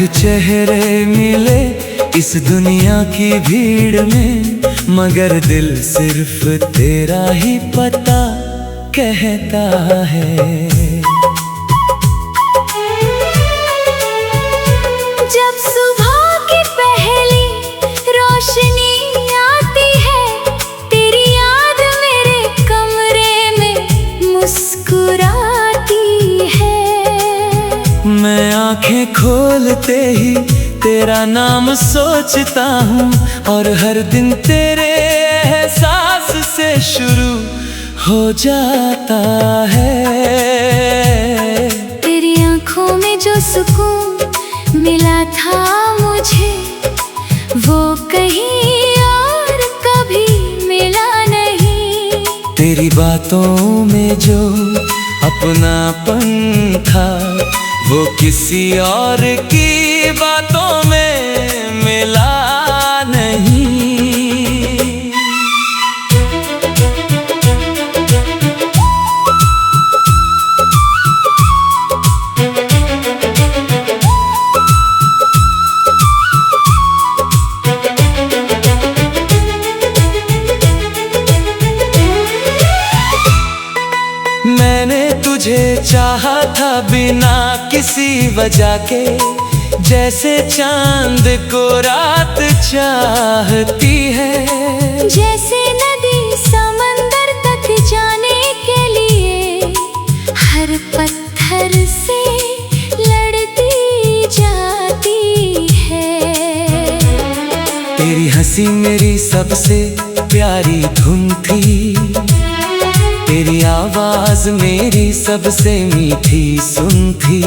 चेहरे मिले इस दुनिया की भीड़ में, मगर दिल सिर्फ तेरा ही पता कहता है। जब सुबह की पहली रोशनी आती है, तेरी याद मेरे कमरे में मुस्कुराती है। मैं आंखें खोलते ही तेरा नाम सोचता हूँ, और हर दिन तेरे एहसास से शुरू हो जाता है। तेरी आंखों में जो सुकून मिला था मुझे, वो कहीं और कभी मिला नहीं। तेरी बातों में जो अपनापन था, वो किसी और की बातों में मिला नहीं। मैंने तुझे चाहा था बिना किसी वजह के, जैसे चांद को रात चाहती है। जैसे नदी समंदर तक जाने के लिए हर पत्थर से लड़ती जाती है। तेरी हंसी मेरी सबसे प्यारी धुन थी, तेरी आवाज मेरी सबसे मीठी सुन थी।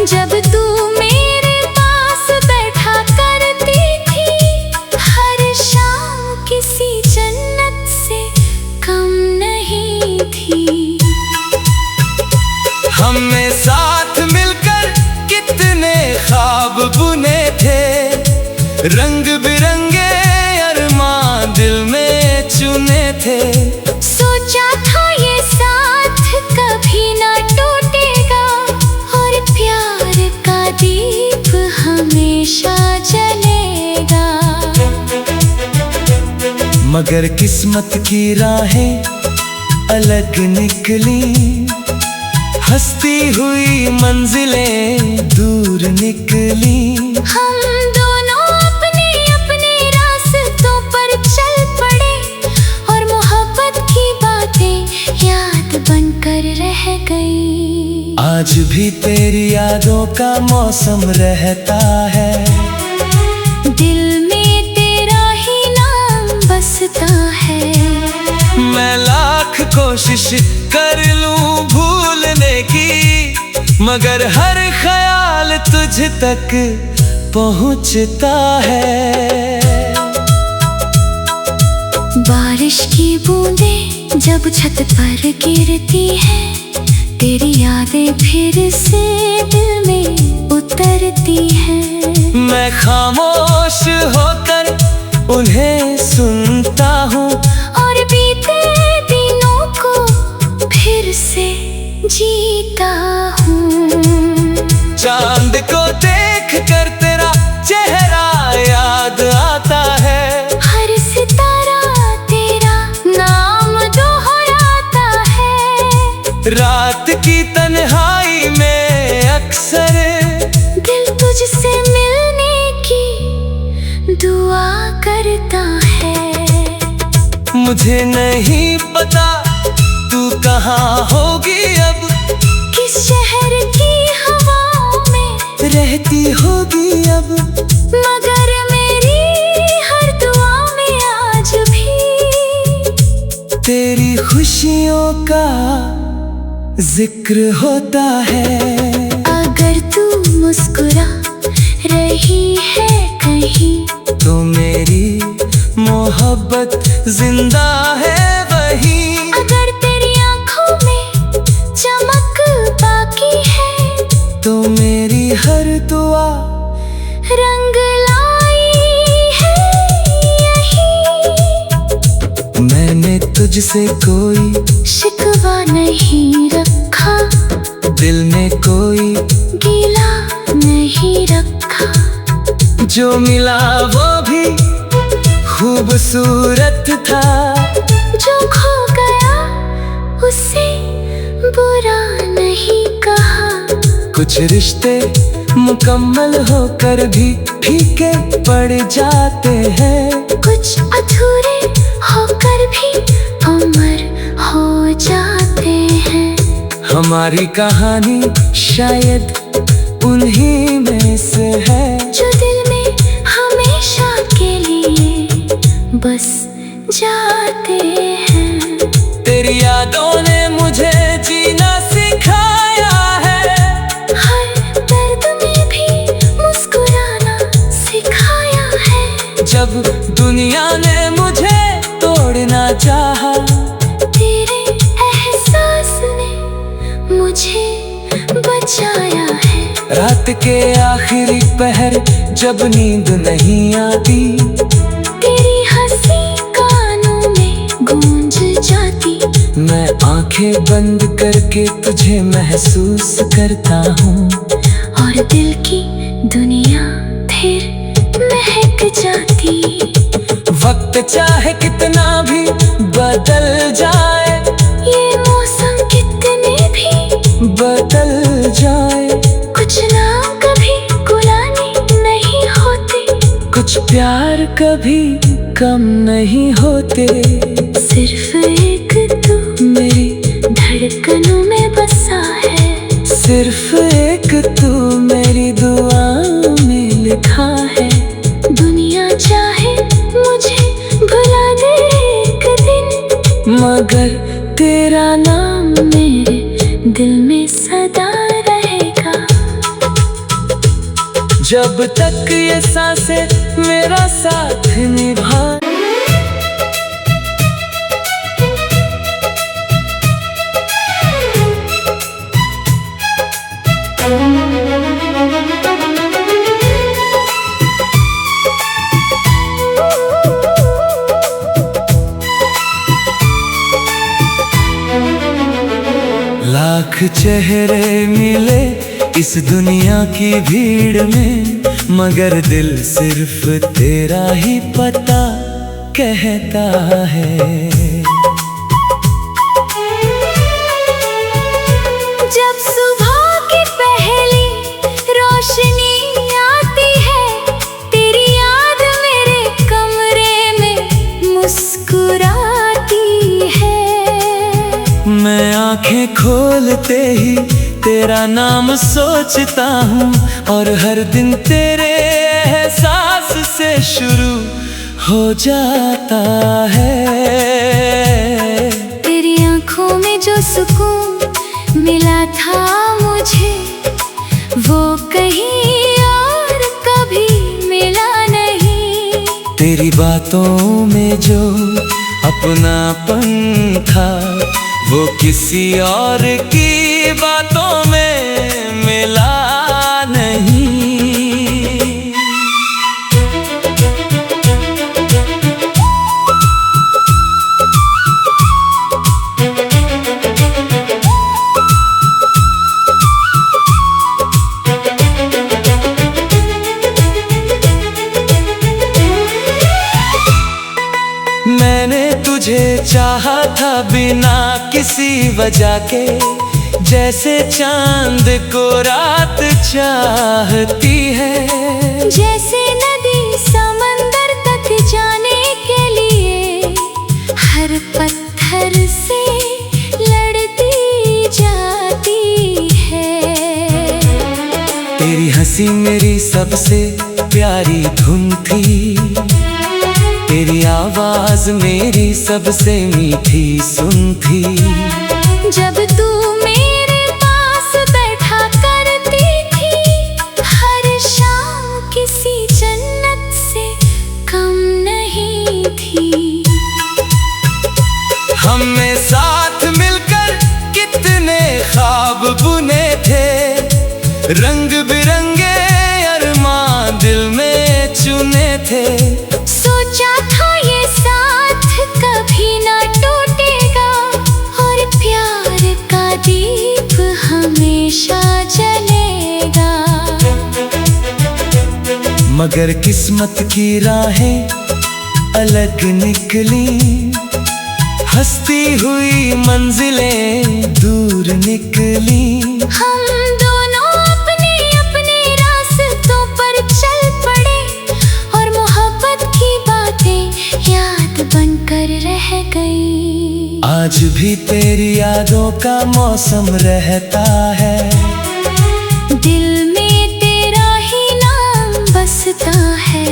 जब तू मेरे पास बैठा करती थी, हर शाम किसी जन्नत से कम नहीं थी। हमने साथ मिलकर कितने ख्वाब बुने थे, रंग बिरंगे अरमां दिल में चुने थे। सोचा था ये साथ कभी ना टूटेगा, और प्यार का दीप हमेशा जलेगा। मगर किस्मत की राहें अलग निकली, हंसती हुई मंजिलें दूर निकली। हम दोनों अपने अपने रास्तों पर चल पड़े, और मोहब्बत की बातें याद बनकर रह गई। आज भी तेरी यादों का मौसम रहता है, दिल में तेरा ही नाम बसता है। मैं लाख कोशिश कर लूं भूलने की, मगर हर ख्याल तुझ तक पहुंचता है। बारिश की बूंदें जब छत पर गिरती है, तेरी यादें फिर से दिल में उतरती हैं। मैं खामोश होकर उन्हें सुनता हूँ, और बीते दिनों को फिर से जीता हूँ। चांद को देख कर तेरा चेहरा याद आता है, हर सितारा तेरा नाम दोहराता है। रात की तन्हाई में अक्सर दिल तुझसे मिलने की दुआ करता है। मुझे नहीं पता तू कहाँ होगी अब, किस शहर की हवाओं में रहती होगी अब, मगर मेरी हर दुआ में आज भी तेरी खुशियों का जिक्र होता है। अगर तू मुस्कुरा रही है कहीं, तो मेरी मोहब्बत जिंदा है वहीं। अगर तेरी आंखों में चमक बाकी है, तो मेरी हर दुआ रंग लाई है यही। मैंने तुझसे कोई शिकवा नहीं रखा, दिल में कोई गीला नहीं। नहीं रखा। जो मिला वो भी खूबसूरत था, जो खो गया उसे बुरा नहीं कहा। कुछ रिश्ते मुकम्मल होकर भी फीके पड़ जाते हैं, कुछ अधूरे होकर भी अमर हो जाते हैं। हमारी कहानी शायद उन्हीं में से है, जो दिल में हमेशा के लिए बस जाते हैं। तेरी यादों ने मुझे जीना सिखाया है, हर दर्द में भी मुस्कुराना सिखाया है। जब दुनिया ने मुझे तोड़ना चाहा, तेरे एहसास ने मुझे बचाया है। रात के आखिरी पहर जब नींद नहीं आती, तेरी हंसी कानों में गूंज जाती। मैं आंखें बंद करके तुझे महसूस करता हूँ, और दिल की दुनिया फिर महक जाती। वक्त चाहे कितना भी बदल जाए, ये मौसम कितने भी बदल जाए, कुछ नाम कभी गुलानी नहीं होते। कुछ प्यार कभी कम नहीं होते। सिर्फ एक तू मेरी धड़कनों में बसा है, सिर्फ एक तू मेरी दुआ में लिखा है। दुनिया चाहे मुझे भुला दे एक दिन, मगर तेरा नाम मेरे दिल में सदा रहेगा। जब तक ये सांसें मेरा साथ निभा। लाख चेहरे मिले इस दुनिया की भीड़ में, मगर दिल सिर्फ तेरा ही पता कहता है। जब सुबह की पहली रोशनी आती है, तेरी याद मेरे कमरे में मुस्कुराती है। मैं आंखें खोलते ही तेरा नाम सोचता हूँ, और हर दिन तेरे एहसास से शुरू हो जाता है। तेरी आंखों में जो सुकून मिला था मुझे, वो कहीं और कभी मिला नहीं। तेरी बातों में जो अपनापन था, वो किसी और की बातों में मिला नहीं। मैंने तुझे चाहा था बिना किसी वजह के, जैसे चांद को रात चाहती है। जैसे नदी समंदर तक जाने के लिए हर पत्थर से लड़ती जाती है। तेरी हंसी मेरी सबसे प्यारी धुन थी, तेरी आवाज मेरी सबसे मीठी सुन थी। जब तू मेरे पास बैठा करती थी, हर शाम किसी जन्नत से कम नहीं थी। हमने साथ मिलकर कितने ख्वाब बुने थे, रंग बिरंगे अरमान दिल में चुने थे। सोचा था ये साथ कभी ना टूटेगा, और प्यार का दीप हमेशा जलेगा। मगर किस्मत की राहें अलग निकली, हंसती हुई मंजिलें दूर निकली। हम दोनों अपने अपने रास्तों पर चल पड़े और मोहब्बत की बातें याद बनकर रह गई। आज भी तेरी यादों का मौसम रहता है, दिल में तेरा ही नाम बसता है।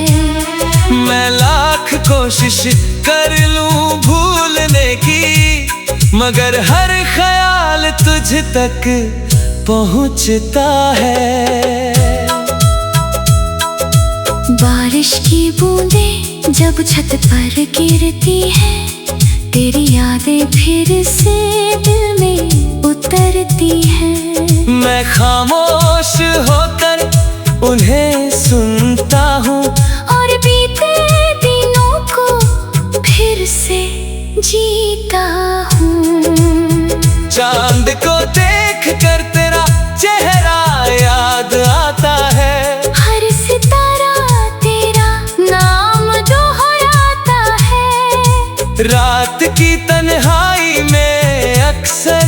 मैं लाख कोशिश कर लूं भूलने की, मगर हर ख्याल तुझ तक पहुंचता है। बारिश की बूंदें जब छत पर गिरती है, तेरी यादें फिर से दिल में उतरती है। मैं खामोश होकर उन्हें सुनता हूँ और बीते दिनों को फिर से जीता हूँ। चांद को देख कर तेरा चेहरा याद आता है, हर सितारा तेरा नाम दोहराता है। रात की तन्हाई में अक्सर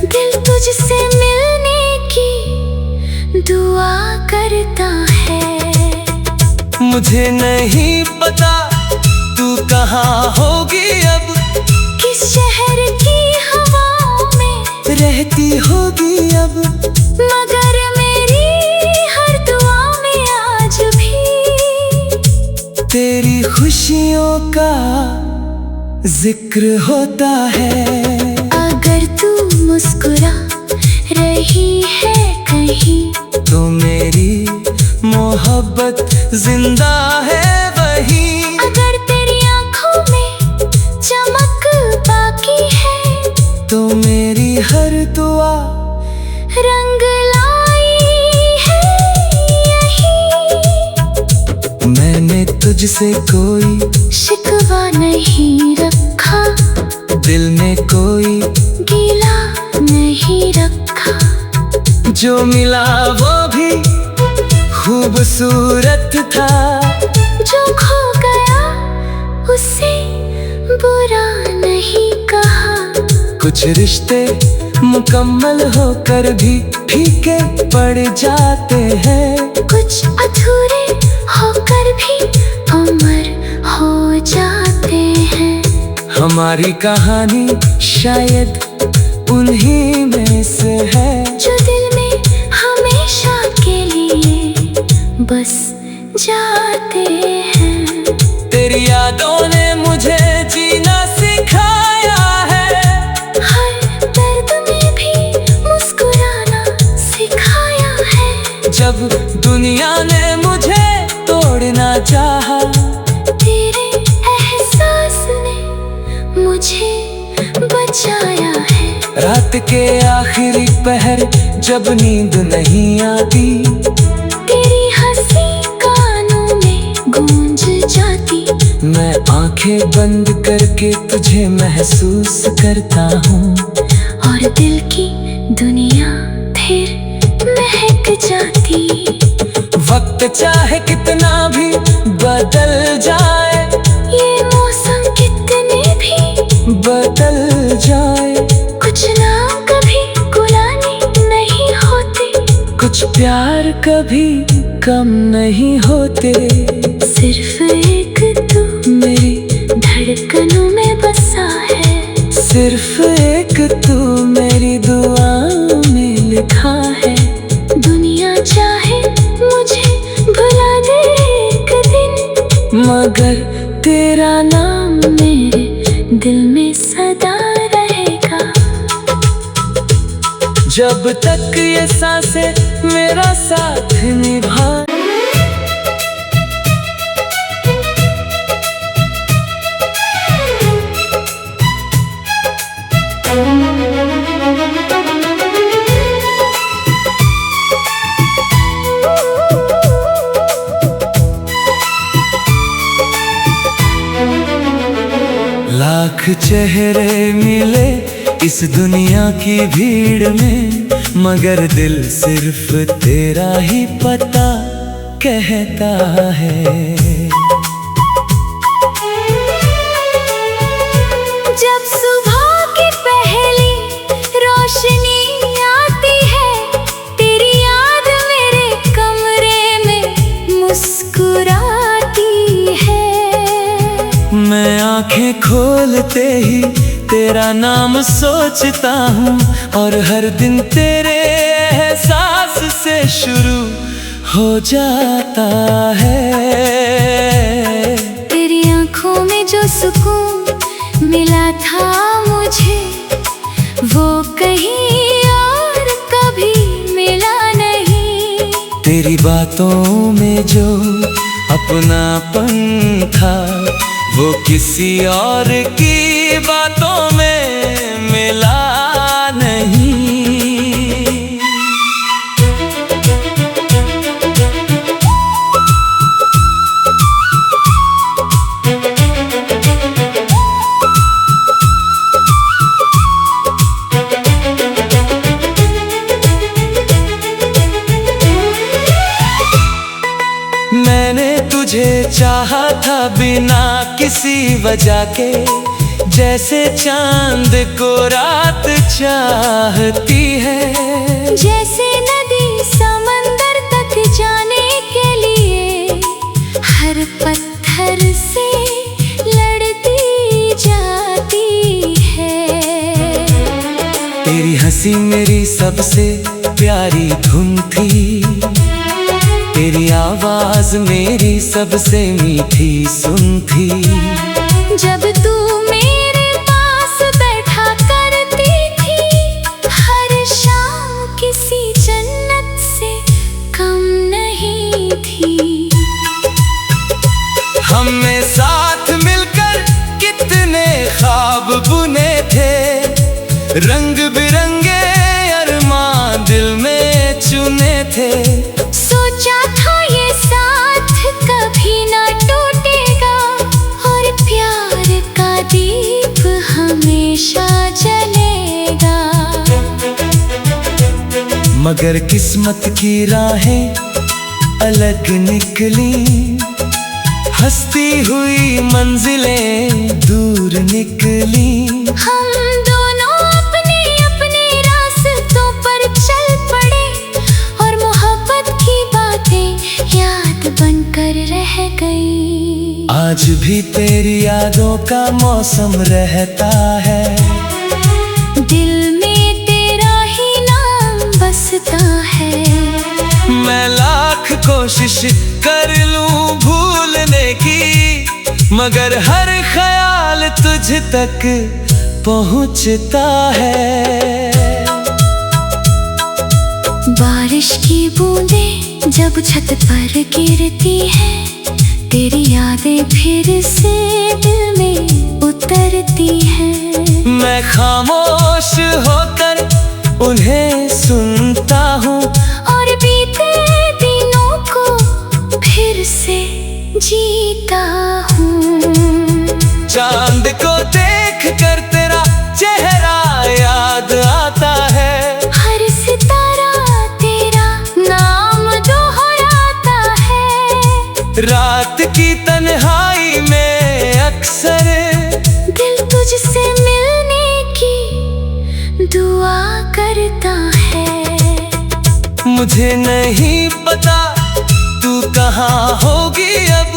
दिल तुझसे मिलने की दुआ करता है। मुझे नहीं पता तू कहाँ होगी अब, किस शहर की हवाओं में रहती होगी अब, मगर मेरी हर दुआ में आज भी तेरी खुशियों का जिक्र होता है। अगर तू मुस्कुरा रही है कहीं, तो मेरी मोहब्बत जिंदा है वहीं। अगर तेरी आंखों में चमक बाकी है, तो मेरी हर दुआ रंग लाई है यही। मैंने तुझसे कोई शिकवा नहीं रखा, दिल में कोई गीला नहीं रखा। जो मिला वो भी खूबसूरत था, जो खो गया उसे बुरा नहीं कहा। कुछ रिश्ते मुकम्मल होकर भी फीके पड़ जाते हैं, कुछ अधूरे होकर भी अमर हो जाते हैं। हमारी कहानी शायद उन्हीं में से है, जो दिल में हमेशा के लिए बस जाते हैं। तेरी यादों ने मुझे जीना सिखाया है, हर दर्द में भी मुस्कुराना सिखाया है। जब दुनिया ने मुझे तोड़ना चाहा, तेरे एहसास ने मुझे बचाया है। रात के आखिरी पहर जब नींद नहीं आती, तेरी हंसी कानों में गूंज जाती। मैं आंखें बंद करके तुझे महसूस करता हूँ, और दिल की दुनिया फिर महक जाती। वक्त चाहे कितना भी बदल जाए, ये मौसम कितने भी बदल जाए, कुछ नाम कभी गुलानी नहीं होते, कुछ प्यार कभी कम नहीं होते। सिर्फ एक तू मेरी धड़कनों में बसा है, सिर्फ एक तू मेरी दुआ में लिखा है। दुनिया चाहे मुझे भुला दे एक दिन, मगर तेरा नाम मेरे दिल में सदा रहेगा। जब तक ये सांसें मेरा साथ निभा, लाख चेहरे मिले इस दुनिया की भीड़ में, मगर दिल सिर्फ तेरा ही पता कहता है। जब सुबह की पहली रोशनी आती है, तेरी याद मेरे कमरे में मुस्कुराती है। मैं आंखें खोलते ही तेरा नाम सोचता हूँ, और हर दिन तेरे एहसास से शुरू हो जाता है। तेरी आंखों में जो सुकून मिला था मुझे, वो कहीं और कभी मिला नहीं। तेरी बातों में जो अपनापन था, वो किसी और की बातों में मिला नहीं। मैंने तुझे चाहा था बिना किसी वजह के, जैसे चांद को रात चाहती है। जैसे नदी समंदर तक जाने के लिए हर पत्थर से लड़ती जाती है। तेरी हंसी मेरी सबसे प्यारी धुन थी, तेरी आवाज मेरी सबसे मीठी सुन थी। जब तू मेरे पास बैठा करती थी, हर शाम किसी जन्नत से कम नहीं थी। हमने साथ मिलकर कितने ख्वाब बुने थे, रंग बिरंगे अरमां दिल में चुने थे। सोचा था ये साथ कभी ना टूटेगा, और प्यार का दीप हमेशा जलेगा। मगर किस्मत की राहें अलग निकली, हंसती हुई मंजिलें दूर निकली। हम दोनों अपने अपने रास्तों पर चल पड़े, और मोहब्बत की बातें याद बनकर रह गई। आज भी तेरी यादों का मौसम रहता है, दिल में तेरा ही नाम बसता है। मैं लाख कोशिश कर लूं भूलने की, मगर हर ख्याल तुझ तक पहुंचता है। बारिश की बूंदें जब छत पर गिरती है, तेरी यादें फिर से दिल में उतरती हैं। मैं खामोश होकर उन्हें सुनता हूँ, और बीते दिनों को फिर से जीता हूँ। चांद को देख कर तेरा चेहरा याद आता है, हर सितारा तेरा नाम दोहराता है। रात की तन्हाई में अक्सर दिल तुझसे मिलने की दुआ करता है। मुझे नहीं पता तू कहाँ होगी अब,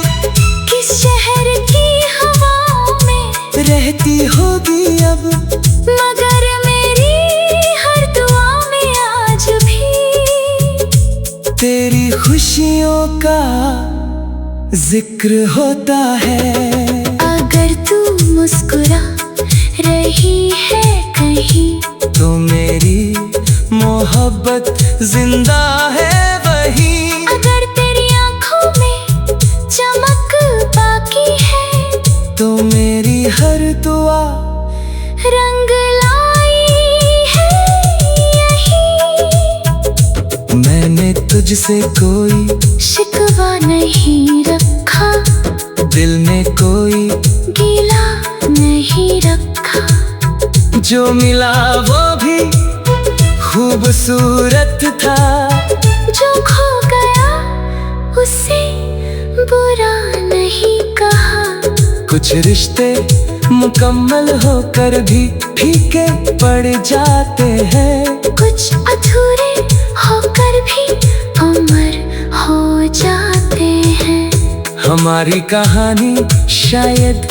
किस शहर की हवाओं में रहती होगी अब। मगर मेरी हर दुआ में आज भी तेरी खुशियों का जिक्र होता है। अगर तू मुस्कुरा रही है कहीं, तो मेरी मोहब्बत जिंदा है वहीं। अगर तेरी आंखों में चमक बाकी है, तो मेरी हर दुआ रंग लाई है यही। मैंने तुझसे कोई शिकवा नहीं रखा, दिल में कोई गीला नहीं रखा। जो मिला वो भी खूबसूरत था, जो खो गया उसे बुरा नहीं कहा। कुछ रिश्ते मुकम्मल होकर भी फीके पड़ जाते हैं। कुछ अधूरे होकर भी अमर हो जाते हैं। हमारी कहानी शायद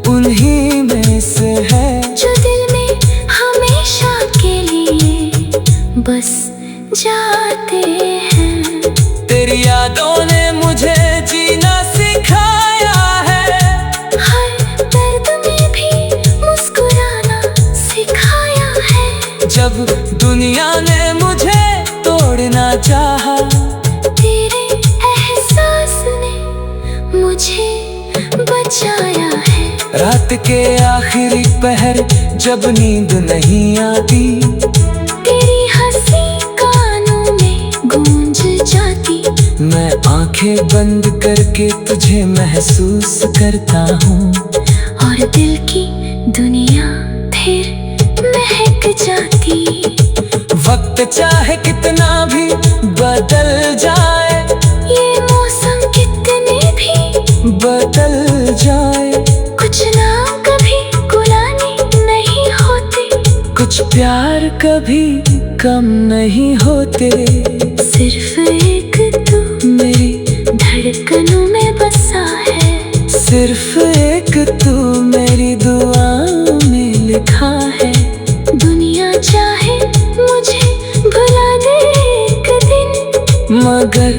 उन्हीं में से है, जो दिल में हमेशा के लिए बस जाते हैं। तेरी यादों ने मुझे जीना सिखाया है, हर दर्द में भी मुस्कुराना सिखाया है। जब दुनिया ने मुझे तोड़ना चाहा, तेरे एहसास ने मुझे बचाया है। रात के आखिरी पहर जब नींद नहीं आती, तेरी हंसी कानों में गूंज जाती। मैं आंखें बंद करके तुझे महसूस करता हूँ, और दिल की दुनिया फिर महक जाती। वक्त चाहे कितना भी बदल जाए, ये मौसम कितने भी बदल जाए, कुछ नाम कभी गुलानी नहीं होते। कुछ प्यार कभी कम नहीं होते। सिर्फ एक तू मेरी धड़कनों में बसा है। सिर्फ एक तू मेरी दुआ में लिखा है। दुनिया चाहे मुझे भुला दे एक दिन, मगर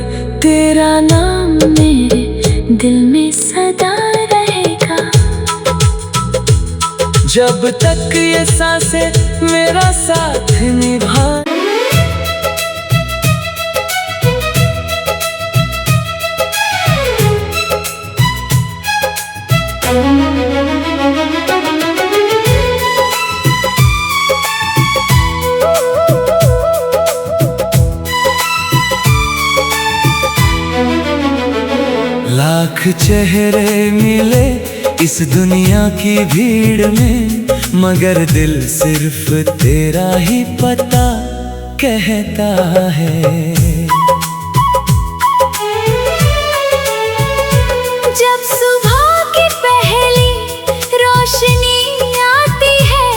तेरा नाम मेरे दिल में सदा रहेगा। जब तक ये सांसें मेरा साथ निभा। लाख चेहरे मिले इस दुनिया की भीड़ में, मगर दिल सिर्फ तेरा ही पता कहता है। जब सुबह की पहली रोशनी आती है,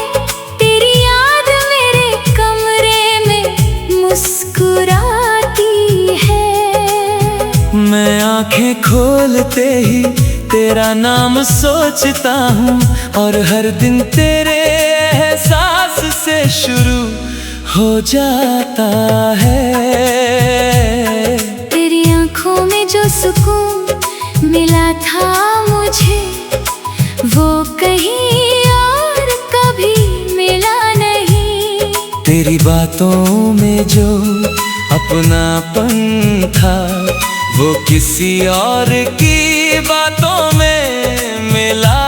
तेरी याद मेरे कमरे में मुस्कुराती है। मैं आंखें खोलते ही तेरा नाम सोचता हूँ, और हर दिन तेरे एहसास से शुरू हो जाता है। तेरी आंखों में जो सुकून मिला था मुझे, वो कहीं और कभी मिला नहीं। तेरी बातों में जो अपनापन था, वो किसी और की बातों में मिला